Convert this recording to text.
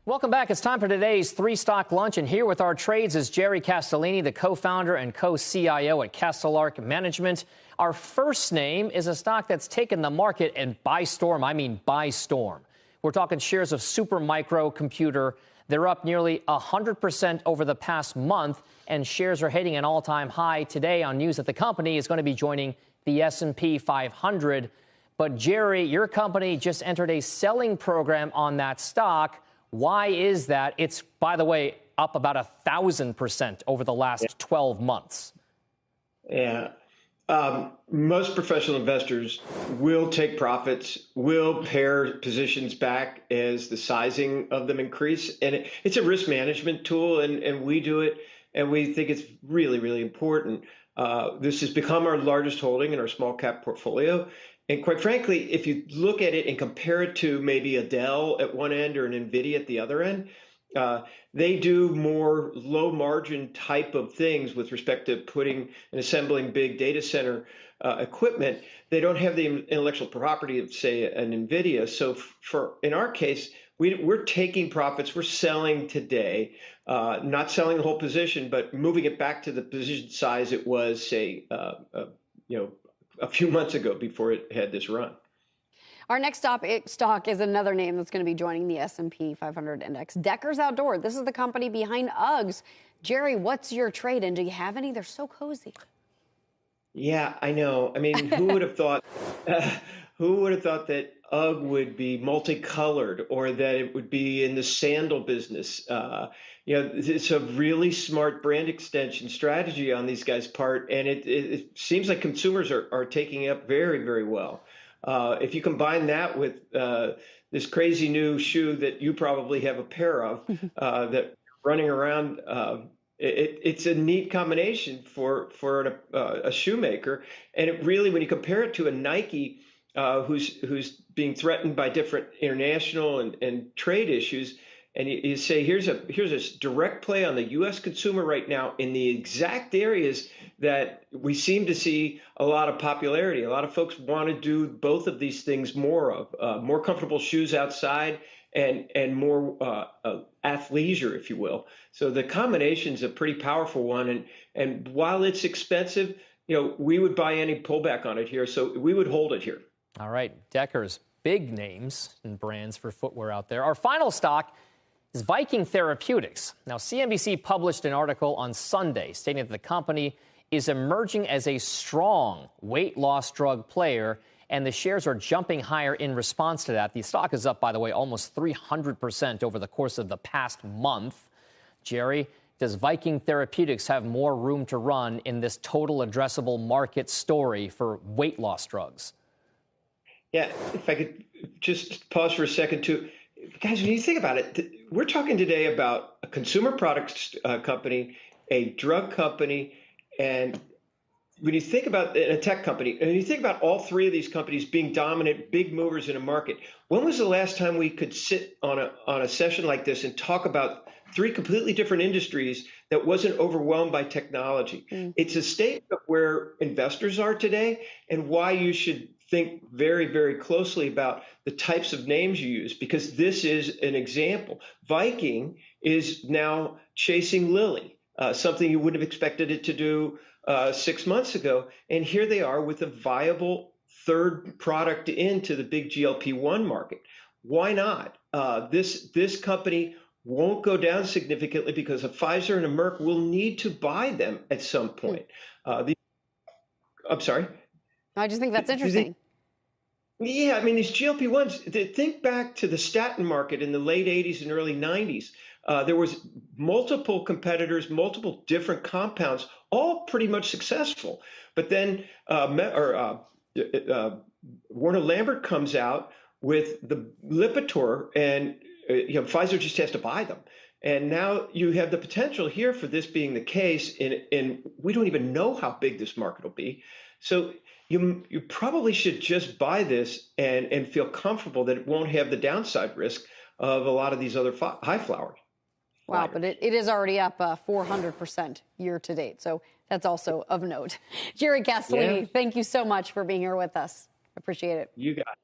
Welcome back. It's time for today's three-stock lunch, and here with our trades is Jerry Castellini, the co-founder and co-CIO at CastleArk Management. Our first name is a stock that's taken the market and by storm. I mean by storm. We're talking shares of Supermicro Computer. They're up nearly 100% over the past month, and shares are hitting an all-time high today on news that the company is going to be joining the S&P 500. But Jerry, your company just entered a selling program on that stock. Why is that? It's, by the way, up about 1,000% over the last 12 months. Yeah. Most professional investors will take profits, will pare positions back as the sizing of them increase. And it's a risk management tool, and we do it, and we think it's really, really important. This has become our largest holding in our small cap portfolio. And quite frankly, if you look at it and compare it to maybe a Dell at one end or an NVIDIA at the other end, they do more low margin type of things with respect to putting and assembling big data center equipment. They don't have the intellectual property of, say, an NVIDIA. So in our case, we're taking profits. We're selling today, not selling the whole position, but moving it back to the position size it was, say, a few months ago before it had this run. Our next stock is another name that's going to be joining the S&P 500 index. Deckers Outdoor. This is the company behind Uggs. Jerry, what's your trade, and do you have any? They're so cozy. Yeah, I know. I mean, who would have thought? Who would have thought that UGG would be multicolored, or that it would be in the sandal business? It's a really smart brand extension strategy on these guys' part, and it seems like consumers are taking it up very, very well. If you combine that with this crazy new shoe that you probably have a pair of that running around, it's a neat combination for a shoemaker. And it really, when you compare it to a Nike who's being threatened by different international and trade issues, and you say here's a direct play on the U.S. consumer right now in the exact areas that we seem to see a lot of popularity. A lot of folks want to do both of these things more of, more comfortable shoes outside and more athleisure, if you will. So the combination's a pretty powerful one. And while it's expensive, we would buy any pullback on it here. So we would hold it here. All right, Deckers, big names and brands for footwear out there. Our final stock is Viking Therapeutics. Now, CNBC published an article on Sunday stating that the company is emerging as a strong weight loss drug player, and the shares are jumping higher in response to that. The stock is up, by the way, almost 300% over the course of the past month. Jerry, does Viking Therapeutics have more room to run in this total addressable market story for weight loss drugs? Yeah, if I could just pause for a second too. Guys, when you think about it, we're talking today about a consumer products company, a drug company, and when you think about a tech company, and you think about all three of these companies being dominant, big movers in a market, when was the last time we could sit on a session like this and talk about three completely different industries that wasn't overwhelmed by technology? It's a statement of where investors are today and why you should think very, very closely about the types of names you use, because this is an example. Viking is now chasing Lilly, something you wouldn't have expected it to do 6 months ago. And here they are with a viable third product into the big GLP-1 market. Why not? This company won't go down significantly because a Pfizer and a Merck will need to buy them at some point. I'm sorry? I just think that's interesting. Yeah, I mean, these GLP-1s, think back to the statin market in the late 80s and early 90s. There was multiple competitors, multiple different compounds, all pretty much successful. But then Warner Lambert comes out with the Lipitor, and Pfizer just has to buy them. And now you have the potential here for this being the case, and we don't even know how big this market will be. So you probably should just buy this and feel comfortable that it won't have the downside risk of a lot of these other high flowers. Wow, but it is already up 400% year to date. So that's also of note. Jerry Castellini, Thank you so much for being here with us. Appreciate it. You got it.